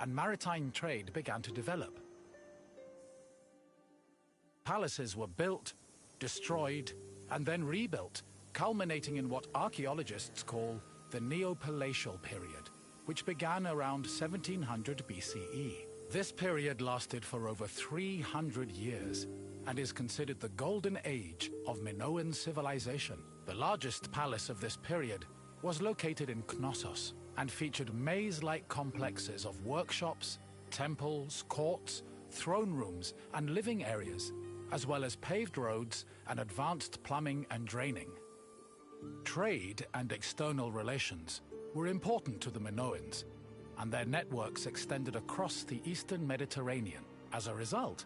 and maritime trade began to develop. Palaces were built, destroyed, and then rebuilt, culminating in what archaeologists call the Neopalatial period, which began around 1700 BCE. This period lasted for over 300 years and is considered the golden age of Minoan civilization. The largest palace of this period was located in Knossos and featured maze-like complexes of workshops, temples, courts, throne rooms, and living areas, as well as paved roads and advanced plumbing and draining. Trade and external relations were important to the Minoans, and their networks extended across the eastern Mediterranean. As a result,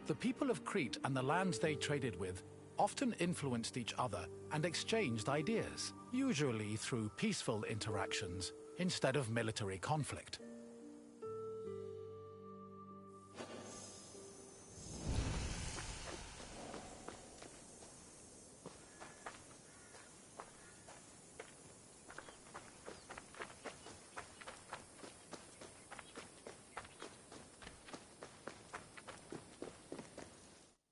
the people of Crete and the lands they traded with often influenced each other and exchanged ideas, usually through peaceful interactions instead of military conflict.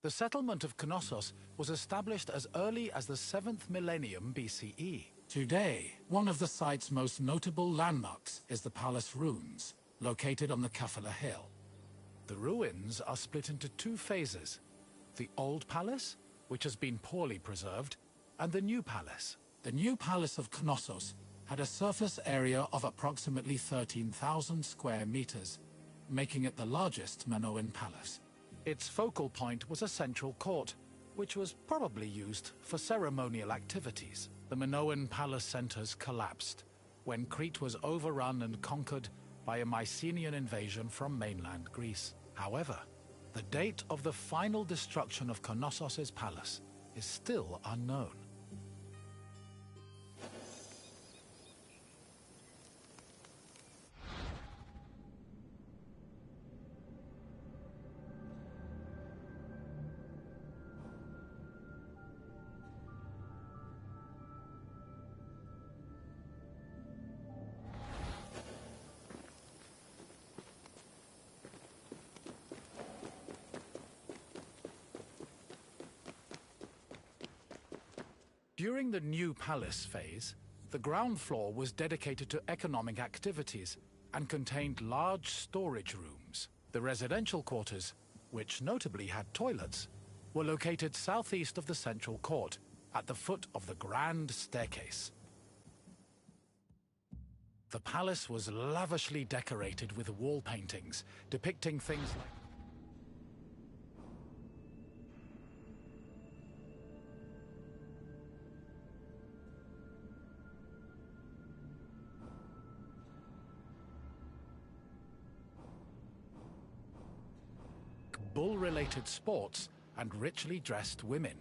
The settlement of Knossos was established as early as the 7th millennium BCE. Today, one of the site's most notable landmarks is the palace ruins, located on the Kafala hill. The ruins are split into two phases: the old palace, which has been poorly preserved, and the new palace. The new palace of Knossos had a surface area of approximately 13,000 square meters, making it the largest Minoan palace. Its focal point was a central court, which was probably used for ceremonial activities. The Minoan palace centers collapsed when Crete was overrun and conquered by a Mycenaean invasion from mainland Greece. However, the date of the final destruction of Knossos' palace is still unknown. During the new palace phase, the ground floor was dedicated to economic activities and contained large storage rooms. The residential quarters, which notably had toilets, were located southeast of the central court, at the foot of the grand staircase. The palace was lavishly decorated with wall paintings depicting things like bull-related sports and richly dressed women.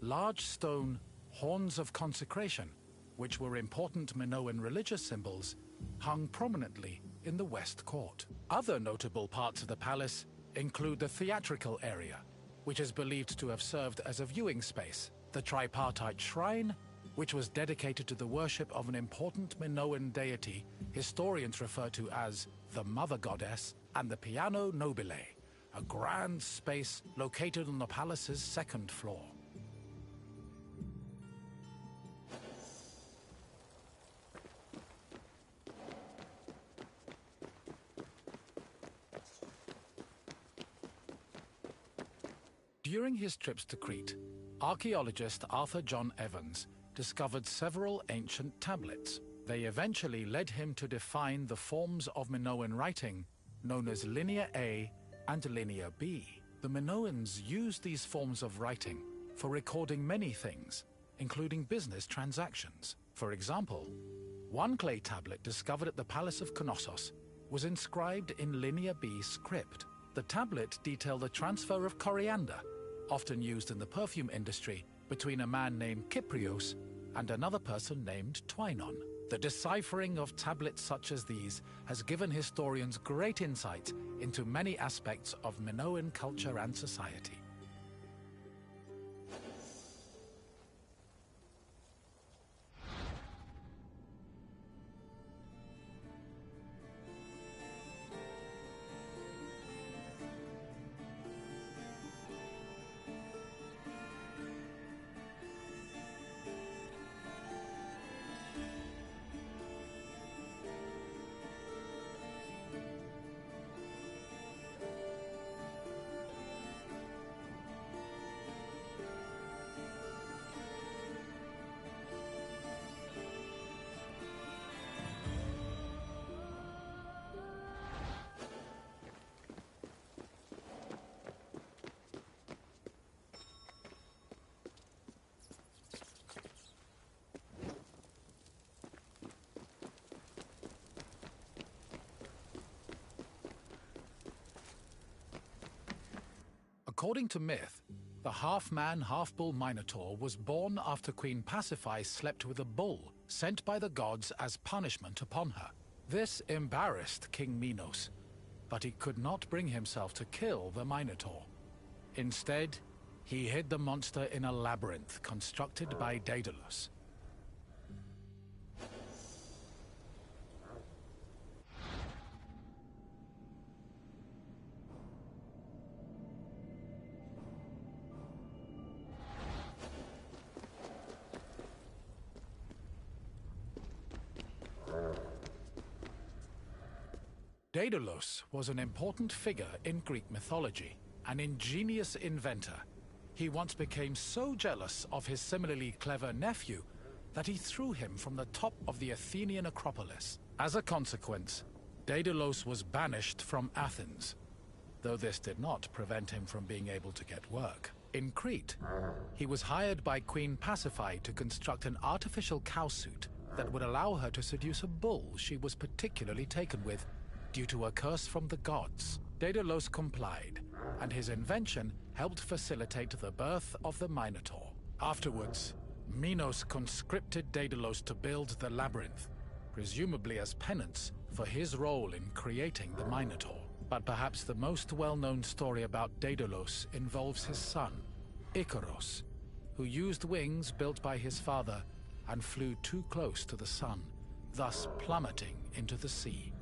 Large stone horns of consecration, which were important Minoan religious symbols, hung prominently in the west court. Other notable parts of the palace include the theatrical area, which is believed to have served as a viewing space, the tripartite shrine, which was dedicated to the worship of an important Minoan deity historians refer to as the Mother Goddess, and the Piano Nobile, a grand space located on the palace's second floor. During his trips to Crete, archaeologist Arthur John Evans discovered several ancient tablets. They eventually led him to define the forms of Minoan writing known as Linear A and Linear B. The Minoans used these forms of writing for recording many things, including business transactions. For example, one clay tablet discovered at the Palace of Knossos was inscribed in Linear B script. The tablet detailed the transfer of coriander, often used in the perfume industry, between a man named Kyprios and another person named Twinon. The deciphering of tablets such as these has given historians great insight into many aspects of Minoan culture and society. According to myth, the half-man, half-bull Minotaur was born after Queen Pasiphae slept with a bull sent by the gods as punishment upon her. This embarrassed King Minos, but he could not bring himself to kill the Minotaur. Instead, he hid the monster in a labyrinth constructed by Daedalus. Daedalus was an important figure in Greek mythology, an ingenious inventor. He once became so jealous of his similarly clever nephew that he threw him from the top of the Athenian Acropolis. As a consequence, Daedalus was banished from Athens, though this did not prevent him from being able to get work. In Crete, he was hired by Queen Pasiphae to construct an artificial cowsuit that would allow her to seduce a bull she was particularly taken with due to a curse from the gods. Daedalus complied, and his invention helped facilitate the birth of the Minotaur. Afterwards, Minos conscripted Daedalus to build the labyrinth, presumably as penance for his role in creating the Minotaur. But perhaps the most well-known story about Daedalus involves his son, Icaros, who used wings built by his father and flew too close to the sun, thus plummeting into the sea.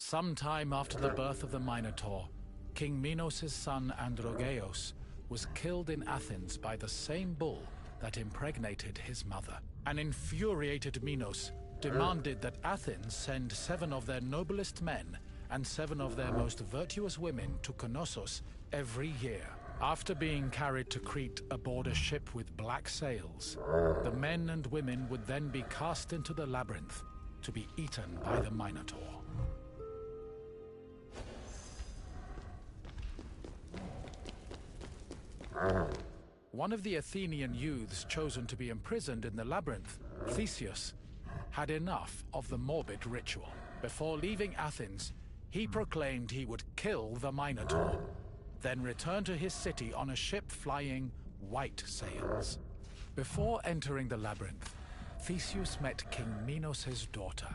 Sometime after the birth of the Minotaur, King Minos' son Androgeos was killed in Athens by the same bull that impregnated his mother. An infuriated Minos demanded that Athens send 7 of their noblest men and 7 of their most virtuous women to Knossos every year. After being carried to Crete aboard a ship with black sails, the men and women would then be cast into the labyrinth to be eaten by the Minotaur. One of the Athenian youths chosen to be imprisoned in the labyrinth, Theseus, had enough of the morbid ritual. Before leaving Athens, he proclaimed he would kill the Minotaur, then return to his city on a ship flying white sails. Before entering the labyrinth, Theseus met King Minos' daughter,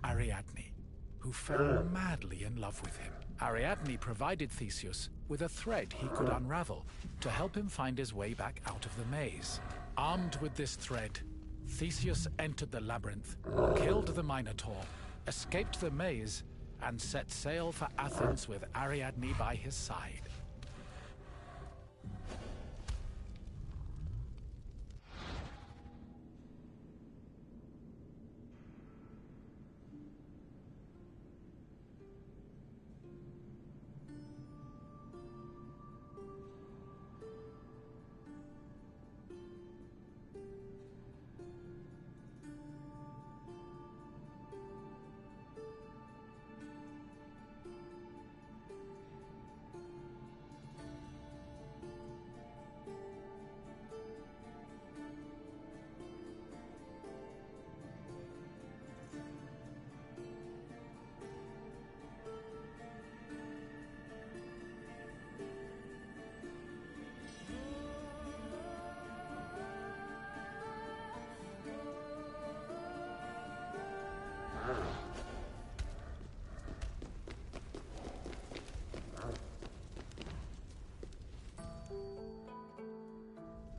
Ariadne, who fell madly in love with him. Ariadne provided Theseus with a thread he could unravel to help him find his way back out of the maze. Armed with this thread, Theseus entered the labyrinth, killed the Minotaur, escaped the maze, and set sail for Athens with Ariadne by his side.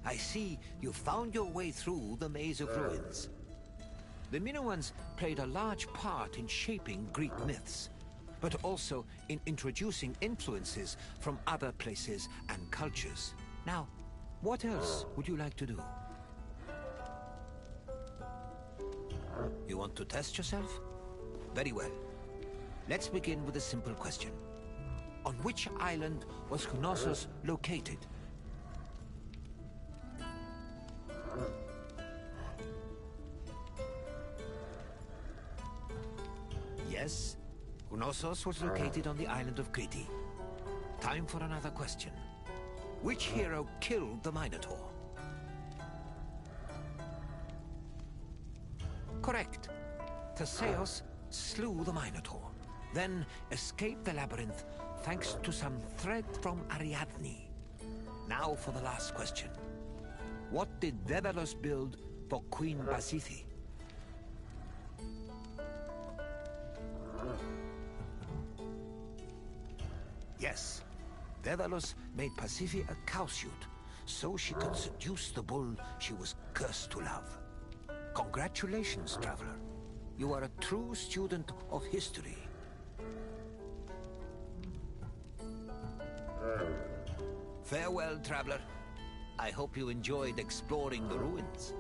I see you found your way through the maze of ruins. The Minoans played a large part in shaping Greek myths, but also in introducing influences from other places and cultures. Now, what else would you like to do? You want to test yourself? Very well. Let's begin with a simple question. On which island was Knossos located? Yes, Knossos was located on the island of Crete. Time for another question. Which hero killed the Minotaur? Correct. Theseus slew the Minotaur, then escaped the labyrinth thanks to some thread from Ariadne. Now for the last question. What did Daedalus build for Queen Pasiphae? Yes, Daedalus made Pasiphae a cowsuit, so she could seduce the bull she was cursed to love. Congratulations, traveler. You are a true student of history. Farewell, traveler. I hope you enjoyed exploring the ruins.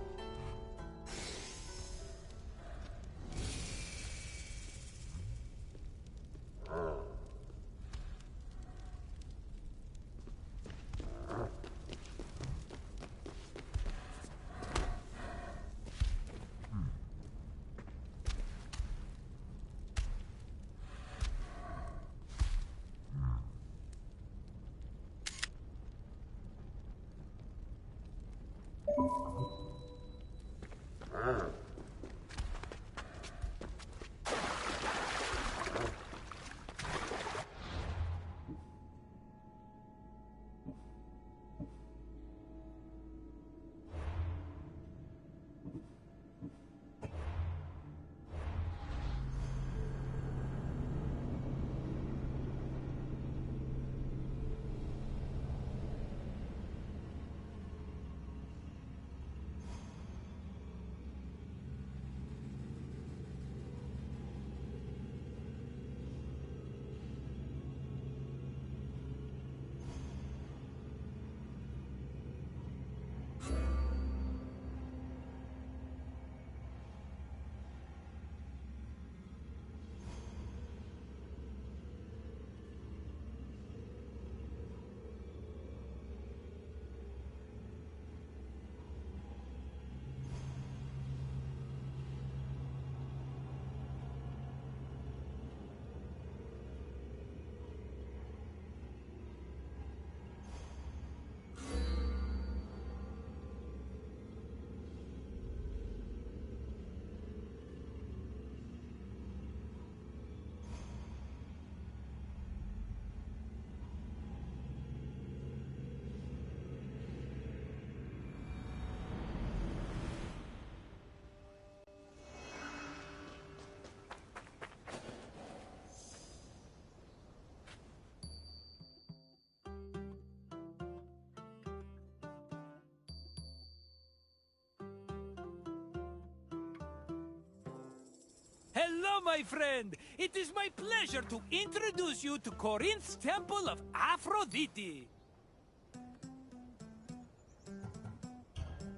Hello, my friend! It is my pleasure to introduce you to Corinth's Temple of Aphrodite.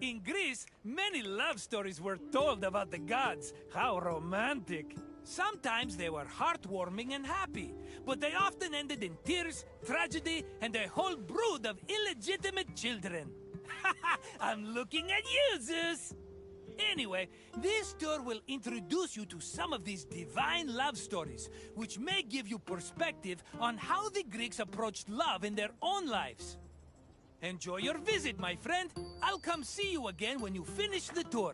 In Greece, many love stories were told about the gods. How romantic! Sometimes they were heartwarming and happy, but they often ended in tears, tragedy, and a whole brood of illegitimate children. I'm looking at you, Zeus! Anyway, this tour will introduce you to some of these divine love stories, which may give you perspective on how the Greeks approached love in their own lives. Enjoy your visit, my friend. I'll come see you again when you finish the tour.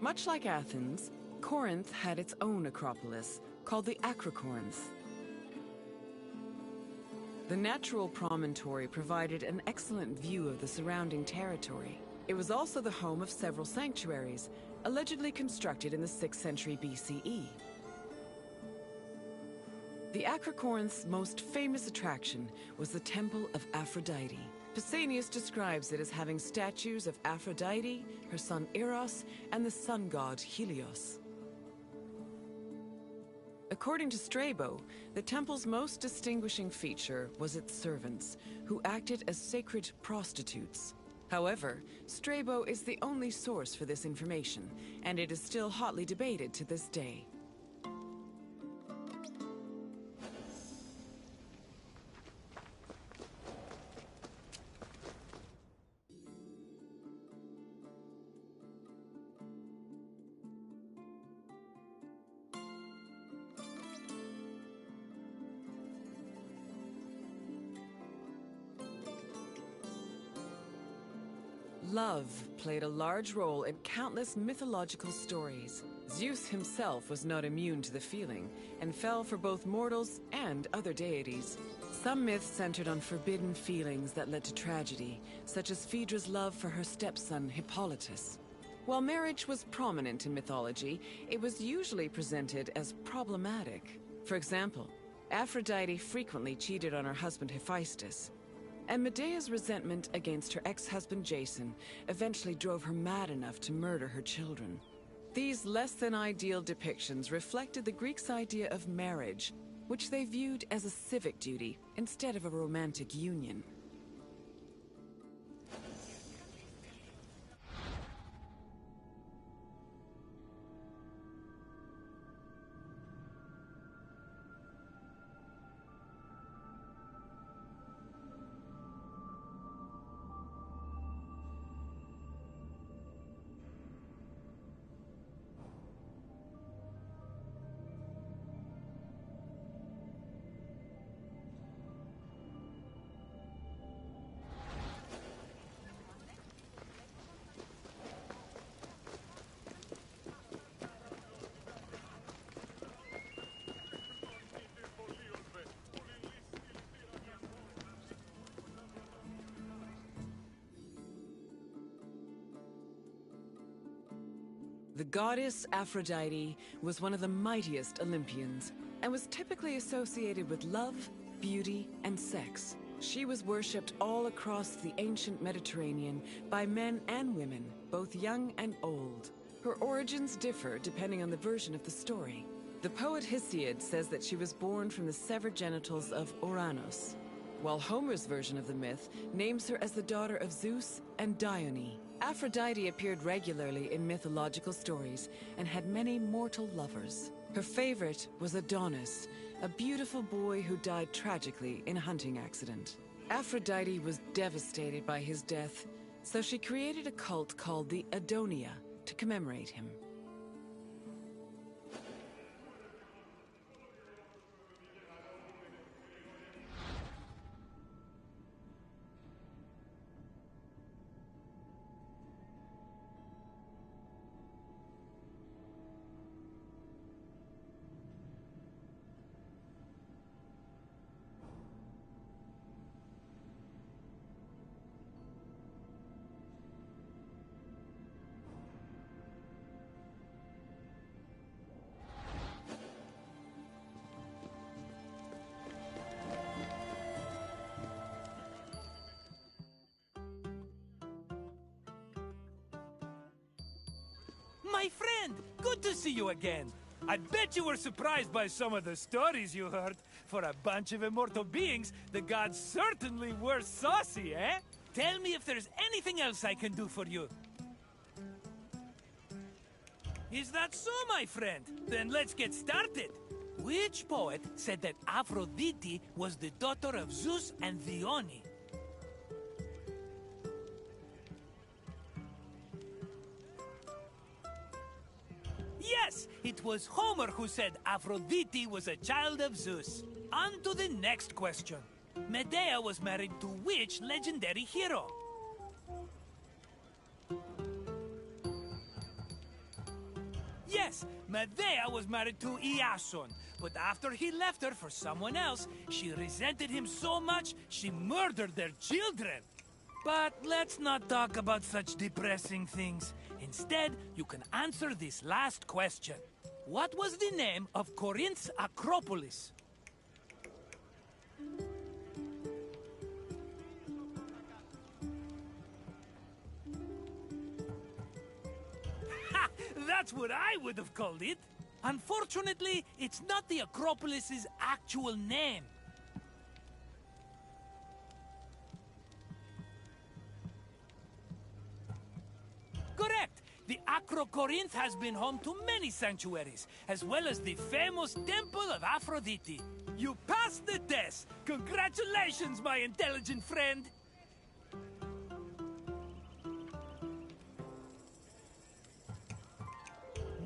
Much like Athens, Corinth had its own acropolis, called the Acrocorns. The natural promontory provided an excellent view of the surrounding territory. It was also the home of several sanctuaries, allegedly constructed in the 6th century BCE. The Acrocorn's most famous attraction was the Temple of Aphrodite. Pausanias describes it as having statues of Aphrodite, her son Eros, and the sun god Helios. According to Strabo, the temple's most distinguishing feature was its servants, who acted as sacred prostitutes. However, Strabo is the only source for this information, and it is still hotly debated to this day. Love played a large role in countless mythological stories. Zeus himself was not immune to the feeling, and fell for both mortals and other deities. Some myths centered on forbidden feelings that led to tragedy, such as Phaedra's love for her stepson Hippolytus. While marriage was prominent in mythology, it was usually presented as problematic. For example, Aphrodite frequently cheated on her husband Hephaestus. And Medea's resentment against her ex-husband Jason eventually drove her mad enough to murder her children. These less-than-ideal depictions reflected the Greeks' idea of marriage, which they viewed as a civic duty instead of a romantic union. The goddess Aphrodite was one of the mightiest Olympians, and was typically associated with love, beauty, and sex. She was worshipped all across the ancient Mediterranean by men and women, both young and old. Her origins differ depending on the version of the story. The poet Hesiod says that she was born from the severed genitals of Uranus, while Homer's version of the myth names her as the daughter of Zeus and Dione. Aphrodite appeared regularly in mythological stories and had many mortal lovers. Her favorite was Adonis, a beautiful boy who died tragically in a hunting accident. Aphrodite was devastated by his death, so she created a cult called the Adonia to commemorate him. My friend, good to see you again. I bet you were surprised by some of the stories you heard. For a bunch of immortal beings, the gods certainly were saucy, eh? Tell me if there's anything else I can do for you. Is that so, my friend? Then let's get started. Which poet said that Aphrodite was the daughter of Zeus and Dione? Yes, it was Homer who said Aphrodite was a child of Zeus. On to the next question. Medea was married to which legendary hero? Yes, Medea was married to Iason, but after he left her for someone else, she resented him so much she murdered their children. But let's not talk about such depressing things. Instead, you can answer this last question. What was the name of Corinth's Acropolis? Ha! That's what I would have called it. Unfortunately, it's not the Acropolis's actual name. Correct! The Acrocorinth has been home to many sanctuaries, as well as the famous Temple of Aphrodite. You passed the test! Congratulations, my intelligent friend!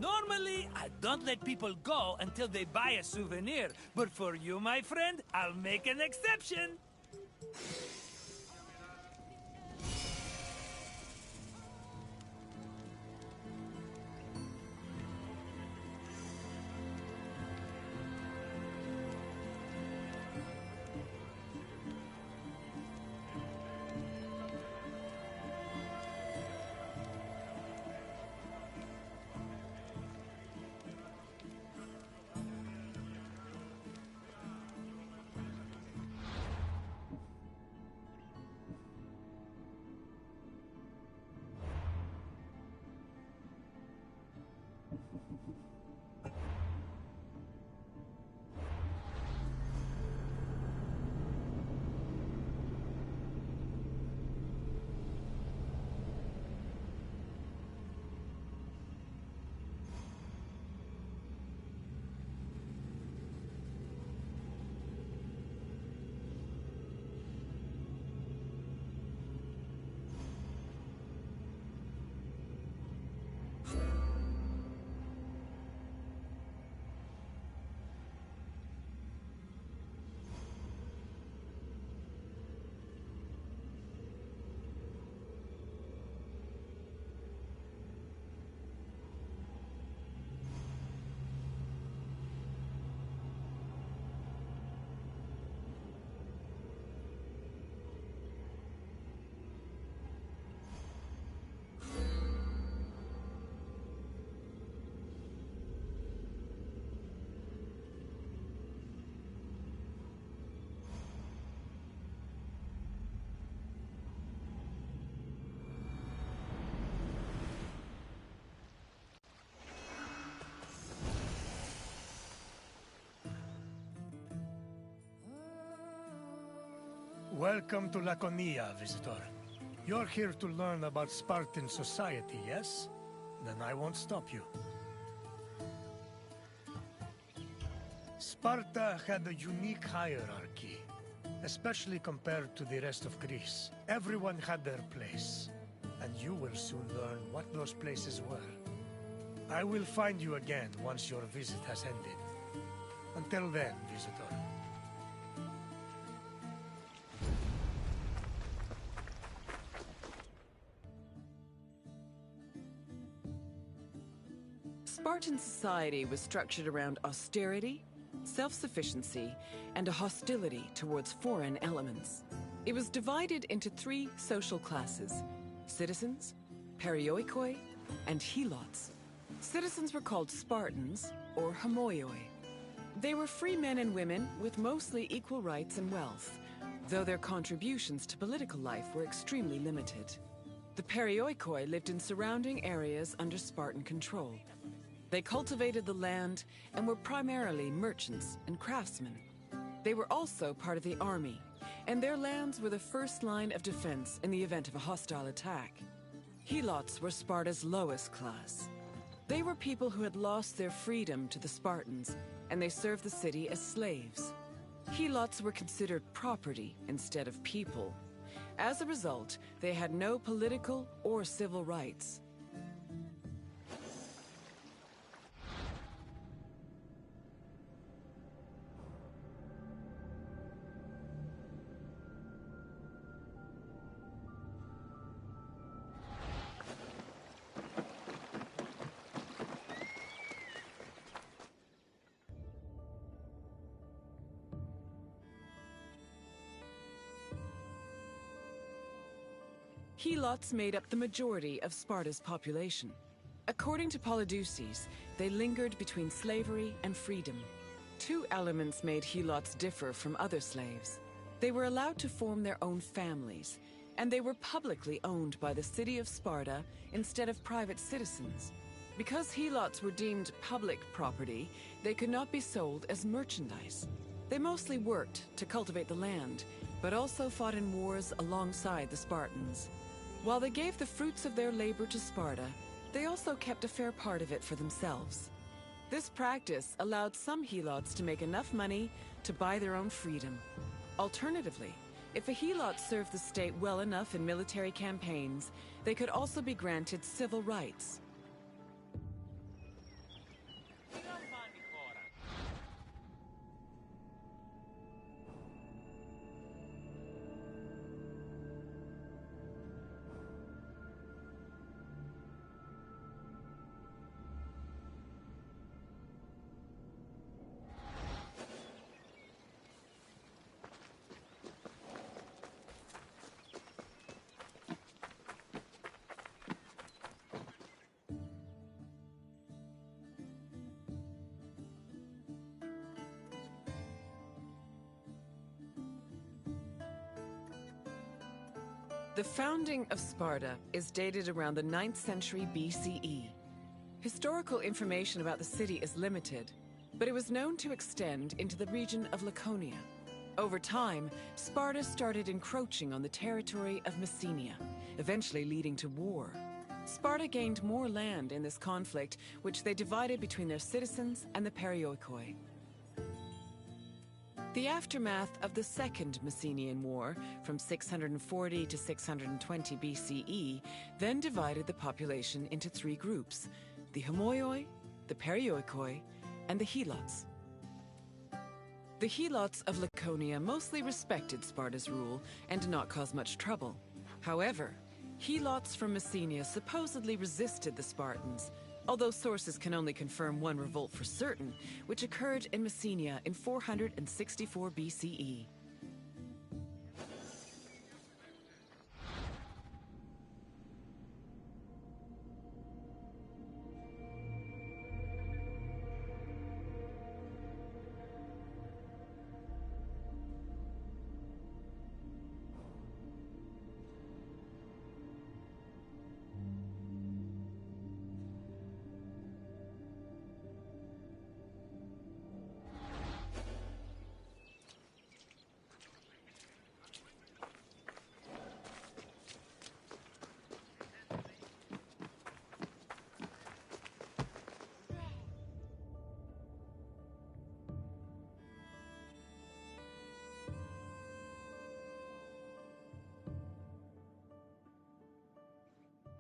Normally, I don't let people go until they buy a souvenir, but for you, my friend, I'll make an exception! Welcome to Laconia, visitor. You're here to learn about Spartan society, yes? Then I won't stop you. Sparta had a unique hierarchy, especially compared to the rest of Greece. Everyone had their place, and you will soon learn what those places were. I will find you again once your visit has ended. Until then, visitor. Spartan society was structured around austerity, self-sufficiency, and a hostility towards foreign elements. It was divided into three social classes: citizens, perioikoi, and helots. Citizens were called Spartans, or homoioi. They were free men and women with mostly equal rights and wealth, though their contributions to political life were extremely limited. The perioikoi lived in surrounding areas under Spartan control. They cultivated the land and were primarily merchants and craftsmen. They were also part of the army, and their lands were the first line of defense in the event of a hostile attack. Helots were Sparta's lowest class. They were people who had lost their freedom to the Spartans, and they served the city as slaves. Helots were considered property instead of people. As a result, they had no political or civil rights. Helots made up the majority of Sparta's population. According to Polydeuces, they lingered between slavery and freedom. Two elements made Helots differ from other slaves. They were allowed to form their own families, and they were publicly owned by the city of Sparta instead of private citizens. Because helots were deemed public property, they could not be sold as merchandise. They mostly worked to cultivate the land, but also fought in wars alongside the Spartans. While they gave the fruits of their labor to Sparta, they also kept a fair part of it for themselves. This practice allowed some helots to make enough money to buy their own freedom. Alternatively, if a helot served the state well enough in military campaigns, they could also be granted civil rights. The founding of Sparta is dated around the 9th century BCE. Historical information about the city is limited, but it was known to extend into the region of Laconia. Over time, Sparta started encroaching on the territory of Messenia, eventually leading to war. Sparta gained more land in this conflict, which they divided between their citizens and the Perioikoi. The aftermath of the Second Messenian War, from 640 to 620 BCE, then divided the population into three groups: the Homoioi, the Perioikoi, and the Helots. The Helots of Laconia mostly respected Sparta's rule and did not cause much trouble. However, Helots from Messenia supposedly resisted the Spartans, although sources can only confirm one revolt for certain, which occurred in Messenia in 464 BCE.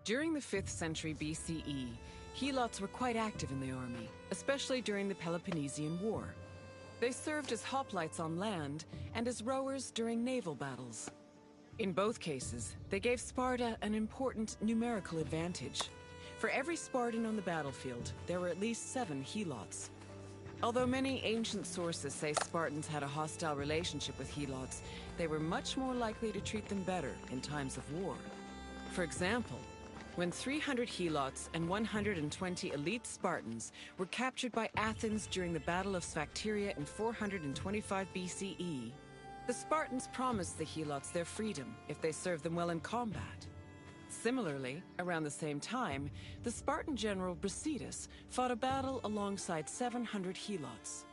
During the 5th century BCE, Helots were quite active in the army, especially during the Peloponnesian War. They served as hoplites on land and as rowers during naval battles. In both cases, they gave Sparta an important numerical advantage. For every Spartan on the battlefield, there were at least 7 Helots. Although many ancient sources say Spartans had a hostile relationship with Helots, they were much more likely to treat them better in times of war. For example, when 300 Helots and 120 elite Spartans were captured by Athens during the Battle of Sphacteria in 425 BCE, the Spartans promised the Helots their freedom if they served them well in combat. Similarly, around the same time, the Spartan general Brasidas fought a battle alongside 700 Helots.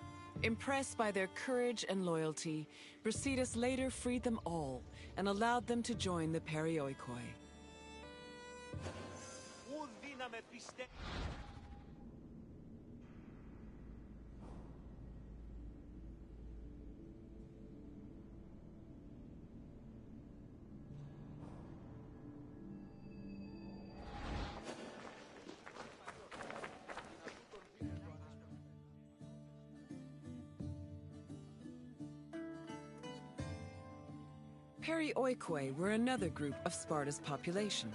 Impressed by their courage and loyalty, Brasidas later freed them all and allowed them to join the Perioikoi. Perioikoi were another group of Sparta's population.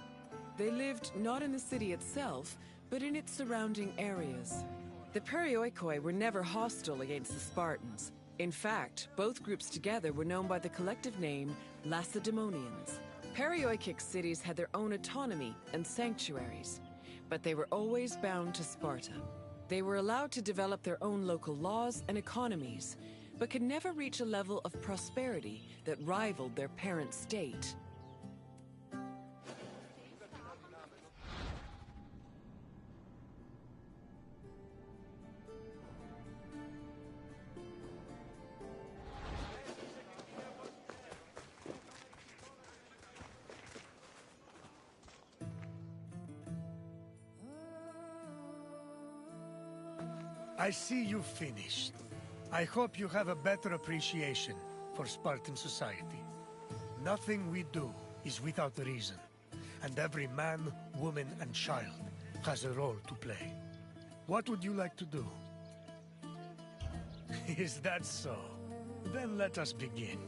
They lived not in the city itself, but in its surrounding areas. The Perioikoi were never hostile against the Spartans. In fact, both groups together were known by the collective name Lacedaemonians. Perioikic cities had their own autonomy and sanctuaries, but they were always bound to Sparta. They were allowed to develop their own local laws and economies, but could never reach a level of prosperity that rivaled their parent state. I see you finished. I hope you have a better appreciation for Spartan society. Nothing we do is without reason, and every man, woman, and child has a role to play. What would you like to do? Is that so? Then let us begin.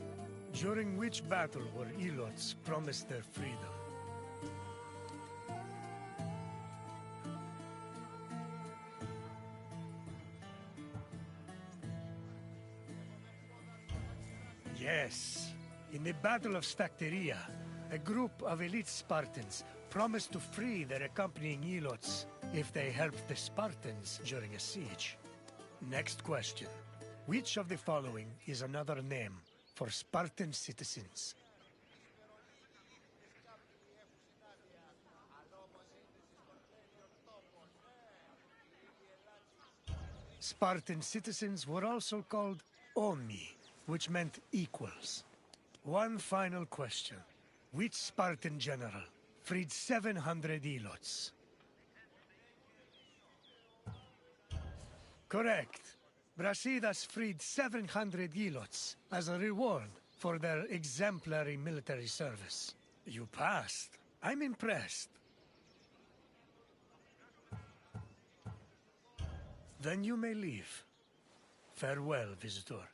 During which battle were Elots promised their freedom? Yes. In the Battle of Stacteria, a group of elite Spartans promised to free their accompanying Elots if they helped the Spartans during a siege. Next question. Which of the following is another name for Spartan citizens? Spartan citizens were also called Omi, which meant equals. One final question. Which Spartan general freed 700 Elots? Correct. Brasidas freed 700 Elots as a reward for their exemplary military service. You passed. I'm impressed. Then you may leave. Farewell, visitor.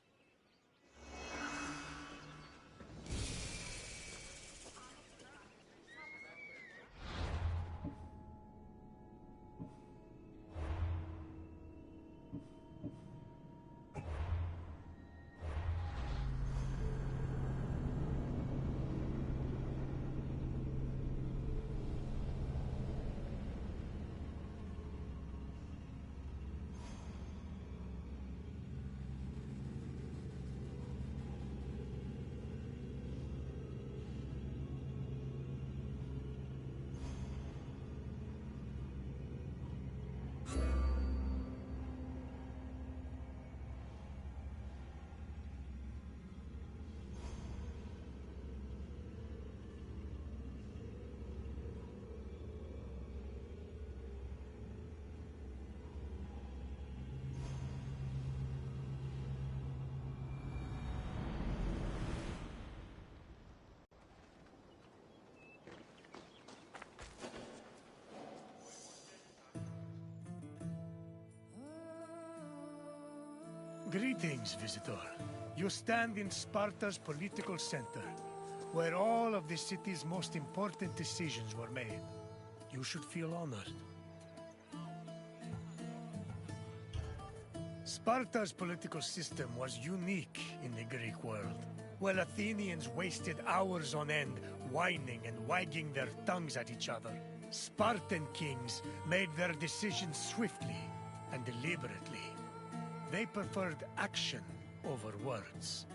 Greetings, visitor. You stand in Sparta's political center, where all of the city's most important decisions were made. You should feel honored. Sparta's political system was unique in the Greek world. While Athenians wasted hours on end whining and wagging their tongues at each other, Spartan kings made their decisions swiftly and deliberately. They preferred action over words.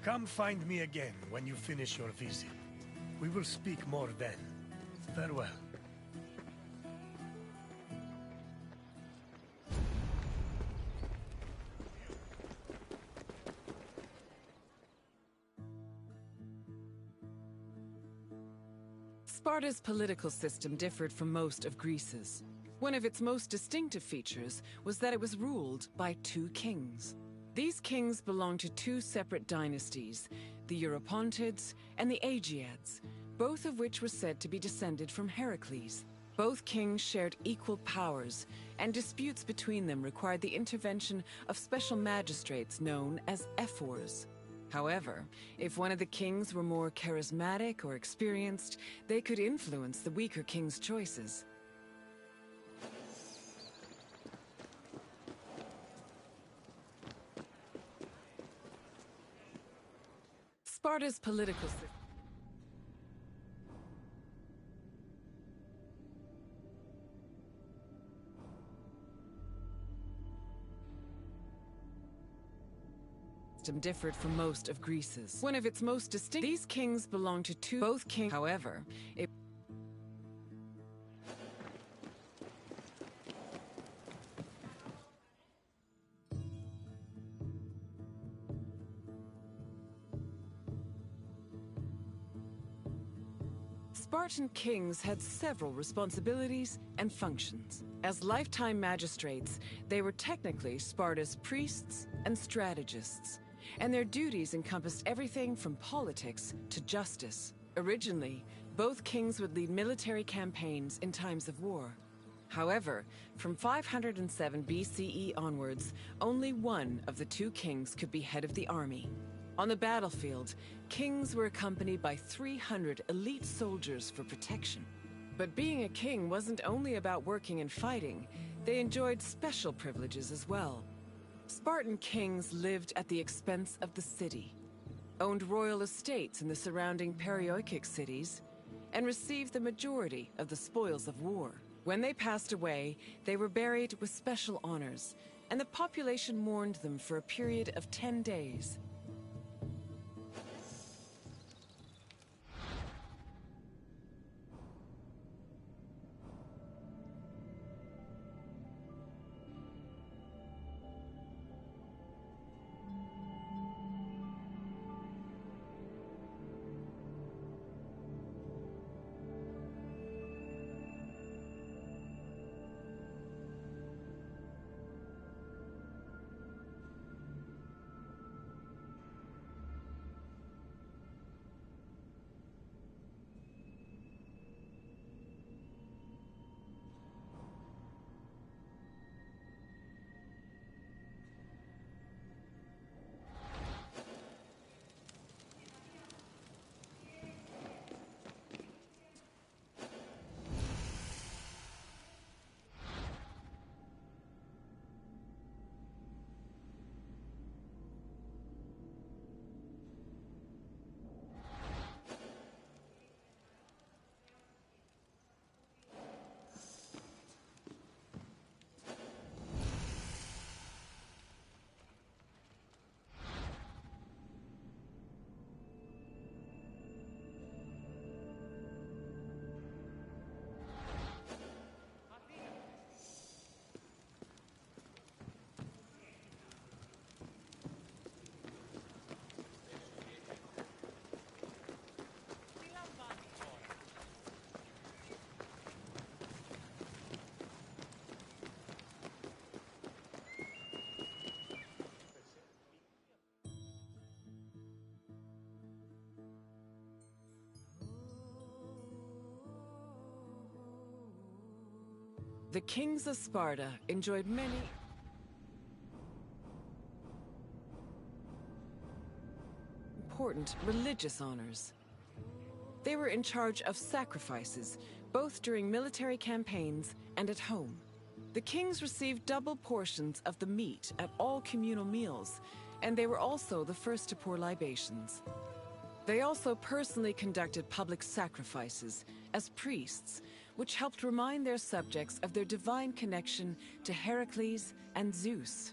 Come find me again when you finish your visit. We will speak more then. Farewell. Sparta's political system differed from most of Greece's. One of its most distinctive features was that it was ruled by two kings. These kings belonged to two separate dynasties, the Eurypontids and the Aegeads, both of which were said to be descended from Heracles. Both kings shared equal powers, and disputes between them required the intervention of special magistrates known as ephors. However, if one of the kings were more charismatic or experienced, they could influence the weaker king's choices. Sparta's political system differed from most of Greece's. One of its most distinct... These kings belonged to both kings. However, it... Spartan kings had several responsibilities and functions. As lifetime magistrates, they were technically Sparta's priests and strategists, and their duties encompassed everything from politics to justice. Originally, both kings would lead military campaigns in times of war. However, from 507 BCE onwards, only one of the two kings could be head of the army. On the battlefield, kings were accompanied by 300 elite soldiers for protection. But being a king wasn't only about working and fighting. They enjoyed special privileges as well. Spartan kings lived at the expense of the city, owned royal estates in the surrounding Perioikic cities, and received the majority of the spoils of war. When they passed away, they were buried with special honors, and the population mourned them for a period of 10 days. The kings of Sparta enjoyed many important religious honors. They were in charge of sacrifices, both during military campaigns and at home. The kings received double portions of the meat at all communal meals, and they were also the first to pour libations. They also personally conducted public sacrifices as priests, which helped remind their subjects of their divine connection to Heracles and Zeus.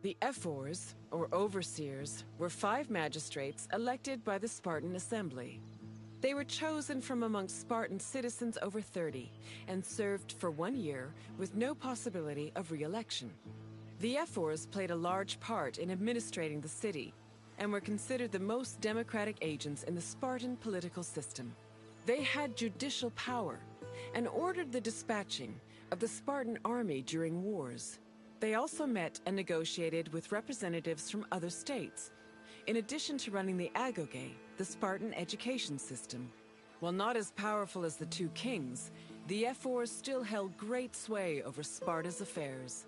The ephors, or overseers, were 5 magistrates elected by the Spartan assembly. They were chosen from amongst Spartan citizens over 30 and served for 1 year with no possibility of re-election. The ephors played a large part in administrating the city and were considered the most democratic agents in the Spartan political system. They had judicial power and ordered the dispatching of the Spartan army during wars. They also met and negotiated with representatives from other states, in addition to running the agoge, the Spartan education system. While not as powerful as the 2 kings, the ephors still held great sway over Sparta's affairs.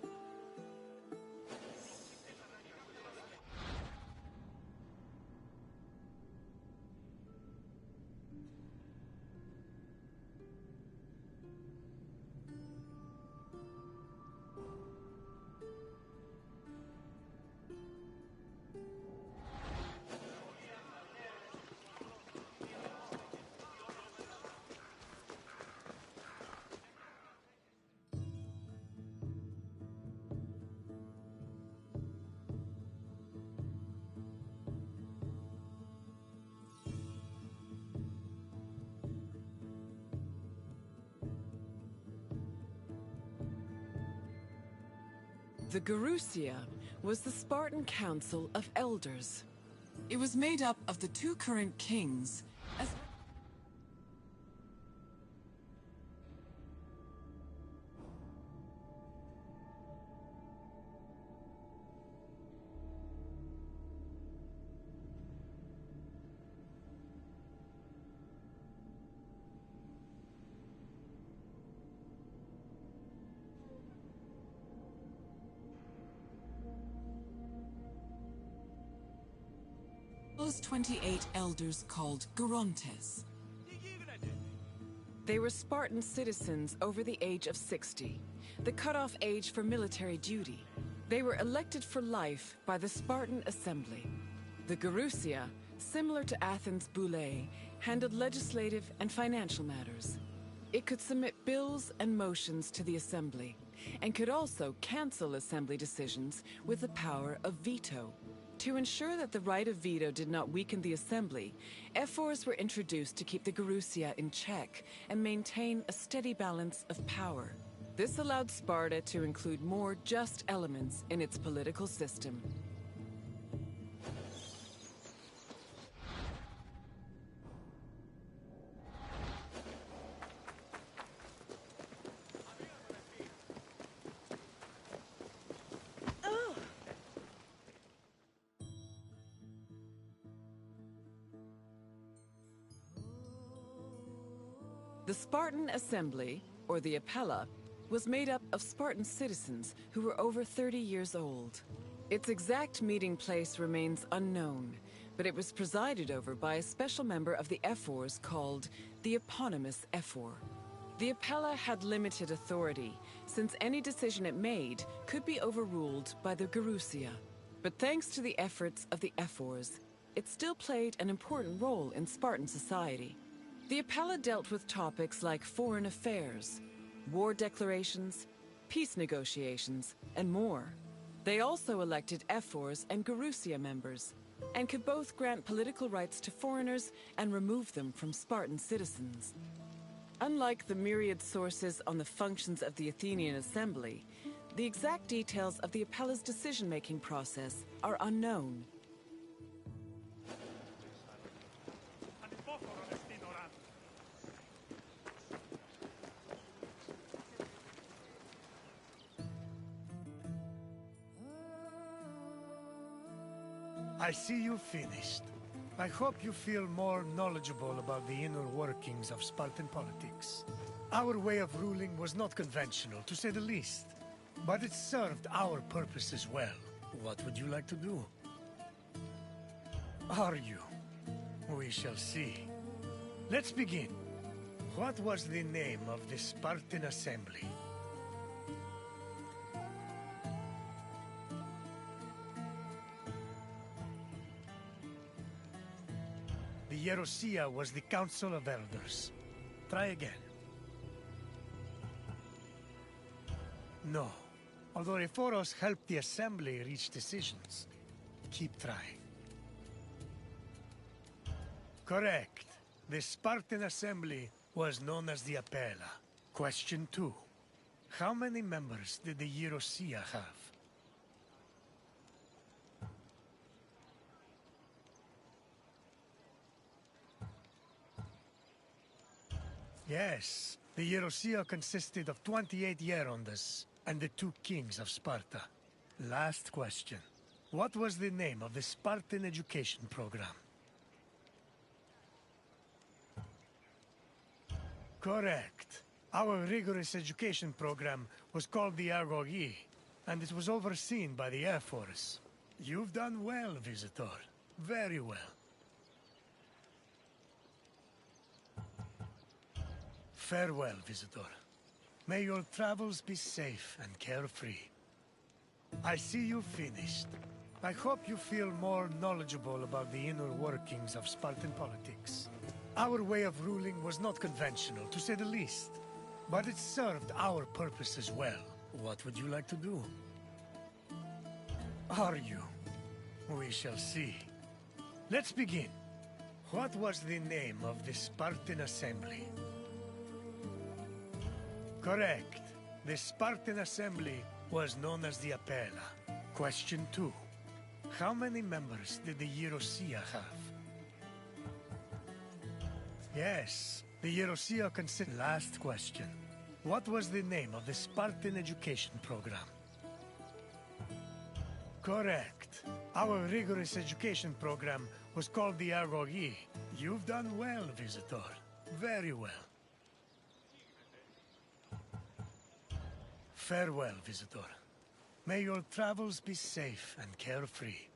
The Gerousia was the Spartan Council of Elders. It was made up of the two current kings, as those 28 elders called Gerontes. They were Spartan citizens over the age of 60, the cutoff age for military duty. They were elected for life by the Spartan Assembly. The Gerousia, similar to Athens' Boulé, handled legislative and financial matters. It could submit bills and motions to the Assembly, and could also cancel Assembly decisions with the power of veto. To ensure that the right of veto did not weaken the Assembly, ephors were introduced to keep the Gerousia in check and maintain a steady balance of power. This allowed Sparta to include more just elements in its political system. The Spartan Assembly, or the Apella, was made up of Spartan citizens who were over 30 years old. Its exact meeting place remains unknown, but it was presided over by a special member of the ephors called the eponymous ephor. The Apella had limited authority, since any decision it made could be overruled by the Gerousia. But thanks to the efforts of the ephors, it still played an important role in Spartan society. The Apella dealt with topics like foreign affairs, war declarations, peace negotiations, and more. They also elected ephors and Gerousia members, and could both grant political rights to foreigners and remove them from Spartan citizens. Unlike the myriad sources on the functions of the Athenian Assembly, the exact details of the Apella's decision-making process are unknown. I see you finished. I hope you feel more knowledgeable about the inner workings of Spartan politics. Our way of ruling was not conventional, to say the least. But it served our purposes well. What would you like to do? Are you? We shall see. Let's begin. What was the name of the Spartan Assembly? The Gerousia was the Council of Elders. Try again. No. Although Ephoros helped the Assembly reach decisions. Keep trying. Correct. The Spartan Assembly was known as the Apella. Question 2. How many members did the Gerousia have? Yes, the Gerousia consisted of 28 Gerondas and the two kings of Sparta. Last question. What was the name of the Spartan education program? Correct. Our rigorous education program was called the Agogi, and it was overseen by the Air Force. You've done well, Visitor. Very well. Farewell, Visitor. May your travels be safe and carefree. I see you finished. I hope you feel more knowledgeable about the inner workings of Spartan politics. Our way of ruling was not conventional, to say the least. But it served our purposes well. What would you like to do? Are you? We shall see. Let's begin. What was the name of the Spartan Assembly? Correct. The Spartan Assembly was known as the Apella. Question 2. How many members did the Yerosia have? Yes, the Yerosia consist. Last question. What was the name of the Spartan education program? Correct. Our rigorous education program was called the Argogi. You've done well, Visitor. Very well. Farewell, Visitor. May your travels be safe and carefree.